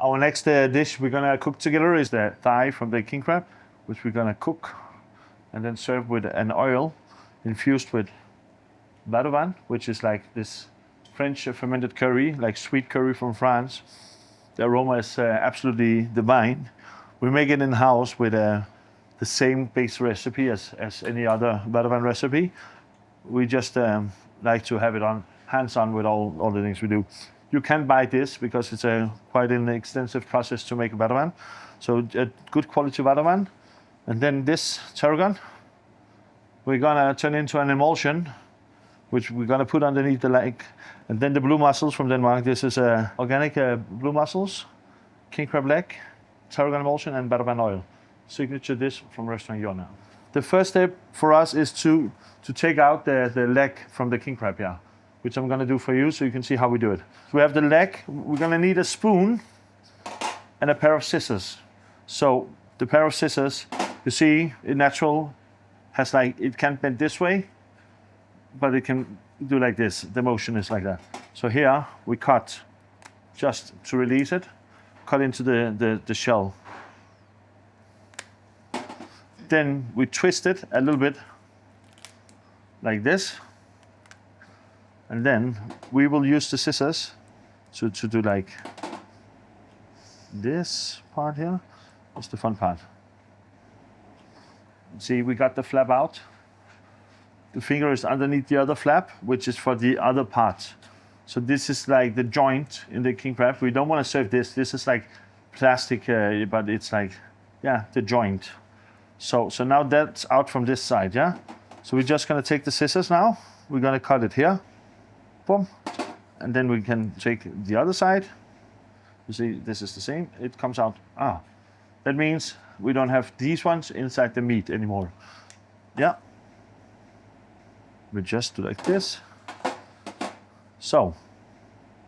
Our next dish we're gonna cook together is the thigh from the king crab, which we're gonna cook and then serve with an oil infused with Vadouvan, which is like this French fermented curry, like sweet curry from France. The aroma is absolutely divine. We make it in-house with the same base recipe as any other Vadouvan recipe. We just like to have it on hands-on with all the things we do. You can buy this because it's quite an extensive process to make a Vadouvan. So a good quality Vadouvan. And then this tarragon, we're gonna turn into an emulsion, which we're gonna put underneath the leg. And then the blue mussels from Denmark. This is organic blue mussels, king crab leg, tarragon emulsion, and Vadouvan oil. Signature dish from Restaurant Jordnær. The first step for us is to take out the leg from the king crab here, which I'm gonna do for you so you can see how we do it. So we have the leg. We're gonna need a spoon and a pair of scissors. So the pair of scissors, you see, in natural, has like, it can't bend this way, but it can do like this. The motion is like that. So here we cut, just to release it, cut into the shell. Then we twist it a little bit like this. And then we will use the scissors to do like this part here. That's the fun part. See, we got the flap out. The finger is underneath the other flap, which is for the other part. So this is like the joint in the king crab. We don't want to serve this. This is like plastic, but it's like, yeah, the joint. So now that's out from this side, yeah? So we're just gonna take the scissors now. We're gonna cut it here. Boom. And then we can take the other side. You see, this is the same. It comes out. That means we don't have these ones inside the meat anymore. Yeah. We just do like this. So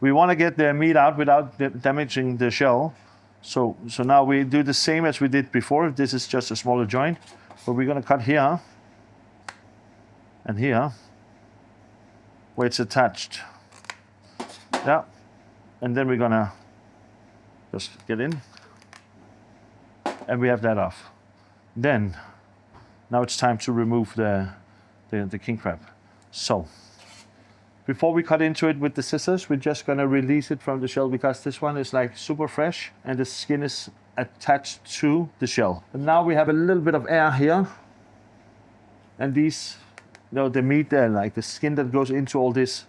we want to get the meat out without damaging the shell. So now we do the same as we did before. This is just a smaller joint, but we're gonna cut here and here where it's attached. Yeah. And then we're gonna just get in and we have that off. Then now it's time to remove the king crab. So before we cut into it with the scissors, we're just gonna release it from the shell because this one is like super fresh and the skin is attached to the shell. And now we have a little bit of air here. And these, the meat there, like the skin that goes into all this,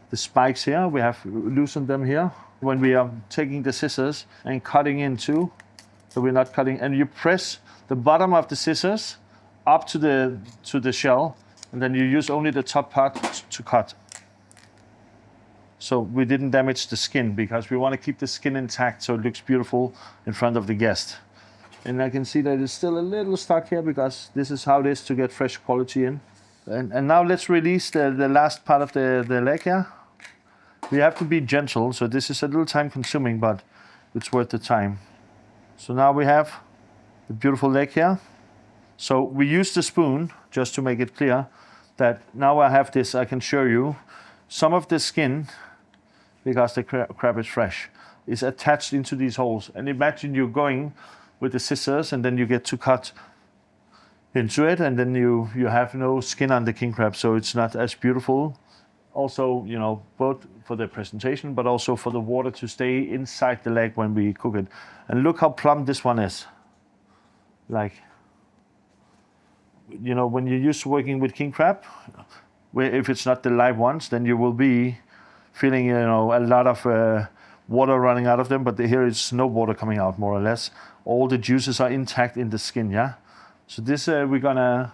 the spikes here, we have loosened them here. When we are taking the scissors and cutting into, so we're not cutting, and you press the bottom of the scissors up to the shell, and then you use only the top part to cut. So we didn't damage the skin because we want to keep the skin intact so it looks beautiful in front of the guest. And I can see that it's still a little stuck here because this is how it is to get fresh quality in. And now let's release the last part of the leg here. We have to be gentle, so this is a little time consuming, but it's worth the time. So now we have the beautiful leg here. So we use the spoon just to make it clear that now I have this, I can show you some of the skin, because the crab is fresh, is attached into these holes. And imagine you're going with the scissors and then you get to cut into it and then you have no skin on the king crab, so it's not as beautiful. Also, both for the presentation, but also for the water to stay inside the leg when we cook it. And look how plump this one is. Like, when you're used to working with king crab, where if it's not the live ones, then you will be feeling, a lot of water running out of them, but here is no water coming out, more or less. All the juices are intact in the skin, yeah? So this, we're gonna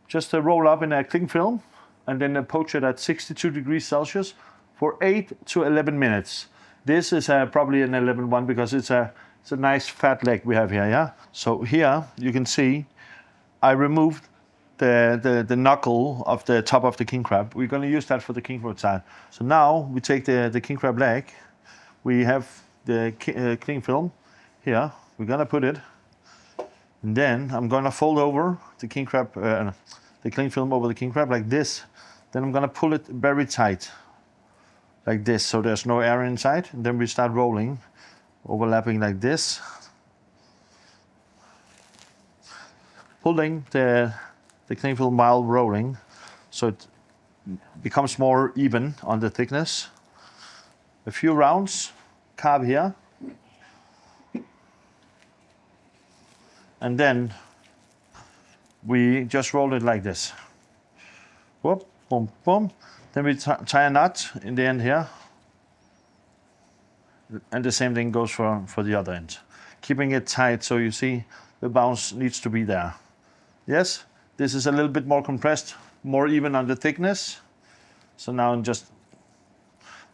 just roll up in a cling film and then poach it at 62 degrees Celsius for 8 to 11 minutes. This is probably an 11 because it's a nice fat leg we have here, yeah? So here you can see I removed the knuckle of the top of the king crab. We're gonna use that for the king crab side. So now we take the king crab leg. We have the cling film here. We're gonna put it, and then I'm gonna fold over the king crab, the cling film over the king crab like this. Then I'm gonna pull it very tight, like this, so there's no air inside. And then we start rolling overlapping like this. Pulling the cling film while rolling, so it becomes more even on the thickness. A few rounds, carve here. And then we just roll it like this. Whoop, boom, boom. Then we tie a knot in the end here. And the same thing goes for the other end. Keeping it tight, so you see the bounce needs to be there. Yes, this is a little bit more compressed, more even on the thickness. So now I'm just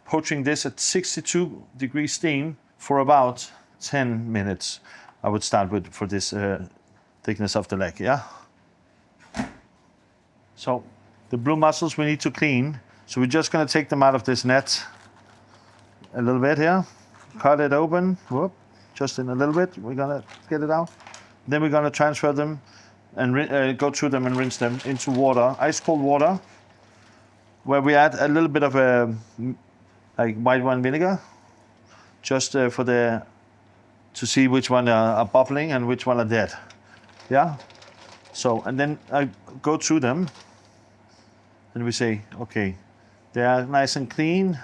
poaching this at 62 degrees steam for about 10 minutes. I would start with for this thickness of the leg, yeah? So the blue mussels we need to clean. So we're just gonna take them out of this net a little bit here. Cut it open, whoop, just in a little bit. We're gonna get it out. Then we're gonna transfer them and go through them and rinse them into water, ice cold water, where we add a little bit of like white wine vinegar, just to see which one are bubbling and which one are dead. Yeah. So and then I go through them, and we say, okay, they are nice and clean.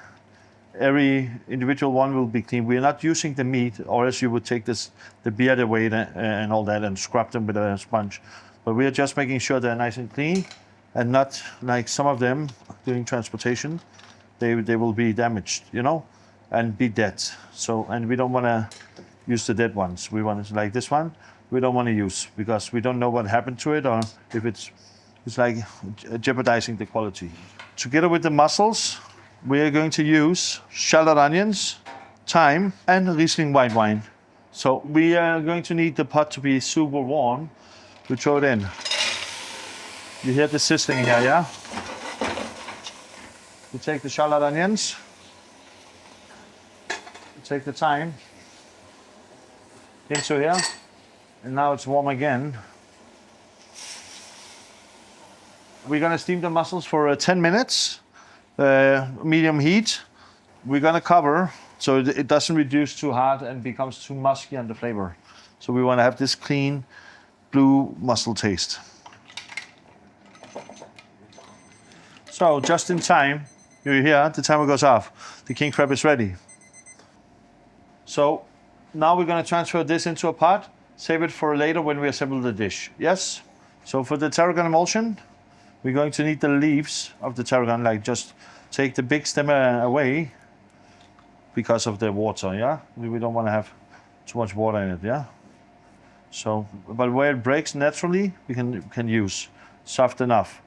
Every individual one will be clean. We are not using the meat, or else you would take the beard away and all that and scrub them with a sponge. But we are just making sure they're nice and clean, and not like some of them during transportation, they will be damaged, you know, and be dead. So, and we don't want to use the dead ones. We want to, like this one, we don't want to use, because we don't know what happened to it, or if it's like jeopardizing the quality. Together with the mussels, we are going to use shallot onions, thyme, and Riesling white wine. So we are going to need the pot to be super warm. We throw it in. You hear the sizzling here, yeah? We take the shallot onions. We take the thyme into here. And now it's warm again. We're gonna steam the mussels for 10 minutes. Medium heat. We're gonna cover so it doesn't reduce too hard and becomes too musky on the flavor. So we want to have this clean blue mussel taste. So just in time, you hear the timer goes off. The king crab is ready. So now we're gonna transfer this into a pot, save it for later when we assemble the dish. Yes? So for the tarragon emulsion, we're going to need the leaves of the tarragon, like just take the big stem away because of the water, yeah? We don't want to have too much water in it, yeah? So, but where it breaks naturally, we can use soft enough.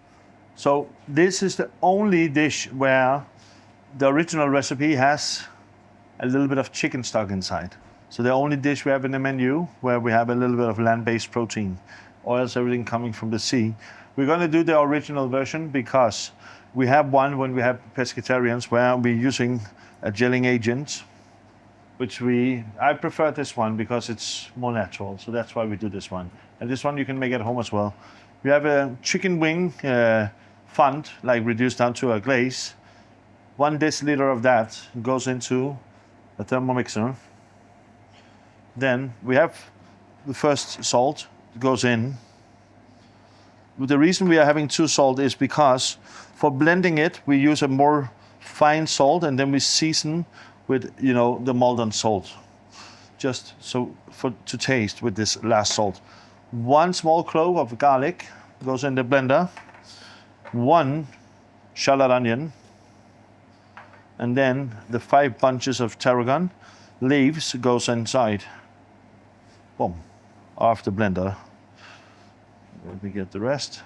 So this is the only dish where the original recipe has a little bit of chicken stock inside. So the only dish we have in the menu where we have a little bit of land-based protein, or else everything coming from the sea. We're going to do the original version because we have one when we have pescatarians where we're using a gelling agent, which I prefer this one because it's more natural. So that's why we do this one. And this one you can make at home as well. We have a chicken wing fond, like reduced down to a glaze. 1 deciliter of that goes into a thermomixer. Then we have the first salt goes in. The reason we are having 2 salt is because for blending it, we use a more fine salt, and then we season with, you know, the Maldon salt. Just so to taste with this last salt. 1 small clove of garlic goes in the blender. 1 shallot onion. And then the 5 bunches of tarragon leaves goes inside. Boom, off the blender. Let me get the rest.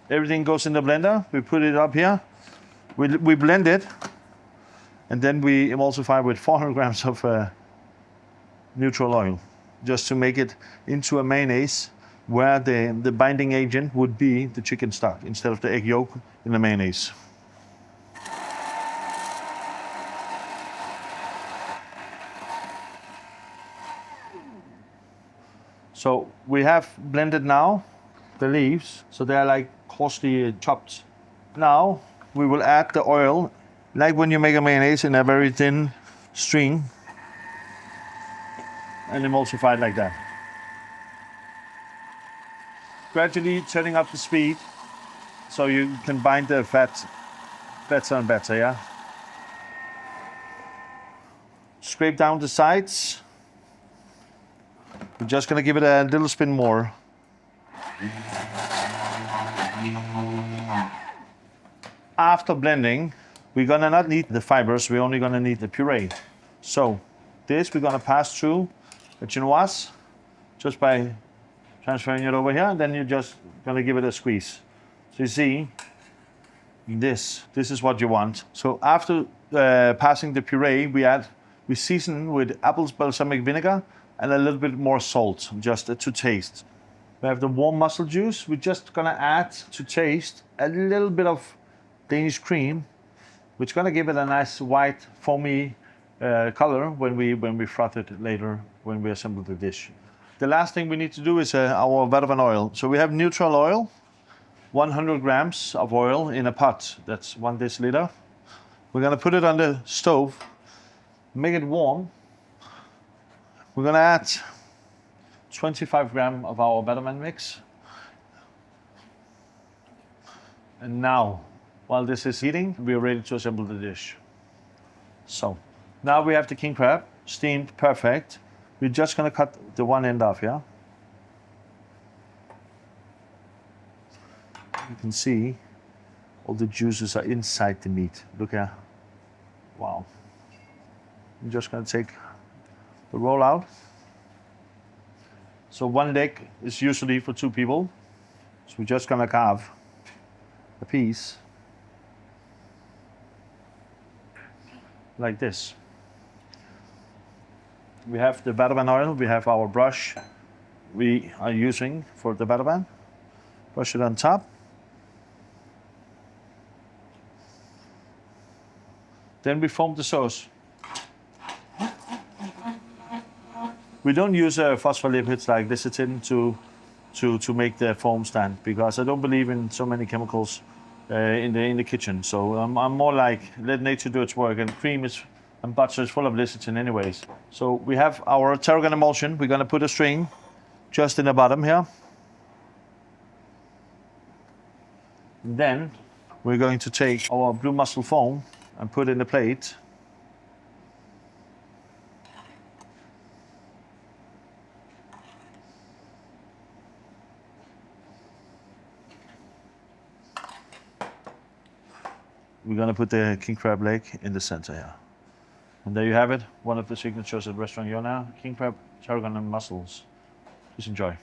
Everything goes in the blender. We put it up here. We blend it, and then we emulsify with 400 grams of neutral oil, just to make it into a mayonnaise where the binding agent would be the chicken stock instead of the egg yolk in the mayonnaise. So we have blended now the leaves, so they are like coarsely chopped. Now we will add the oil, like when you make a mayonnaise in a very thin stream. and emulsify it like that. Gradually turning up the speed so you can bind the fat better and better, yeah? Scrape down the sides. We're just gonna give it a little spin more. After blending, we're gonna not need the fibers, we're only gonna need the puree. So this we're gonna pass through the chinoise just by transferring it over here, and then you're just gonna give it a squeeze. So you see, this is what you want. So after passing the puree, we season with apple balsamic vinegar and a little bit more salt, just to taste. We have the warm mussel juice. We're just gonna add to taste a little bit of Danish cream, which is gonna give it a nice white, foamy color when we froth it later when we assemble the dish. The last thing we need to do is our Vadouvan oil. So we have neutral oil, 100 grams of oil in a pot. That's 1 deciliter. We're gonna put it on the stove, make it warm. We're gonna add 25 grams of our Vadouvan mix. And now, while this is heating, we are ready to assemble the dish. So, now we have the king crab, steamed perfect. We're just gonna cut the one end off, yeah? You can see all the juices are inside the meat. Look here. Wow. I'm just gonna take the roll out. So 1 leg is usually for 2 people. So we're just gonna carve a piece like this. We have the Vadouvan oil, we have our brush we are using for the Vadouvan. Brush it on top. Then we foam the sauce. We don't use phospholipids like lecithin to make the foam stand, because I don't believe in so many chemicals in the kitchen. So I'm more like, let nature do its work, and cream and butter is full of lecithin anyways. So we have our tarragon emulsion. We're gonna put a string just in the bottom here. Then we're going to take our blue mussel foam and put in the plate. We're gonna put the king crab leg in the center here. And there you have it, one of the signatures at Restaurant Jordnær, king crab, tarragon and mussels. Please enjoy.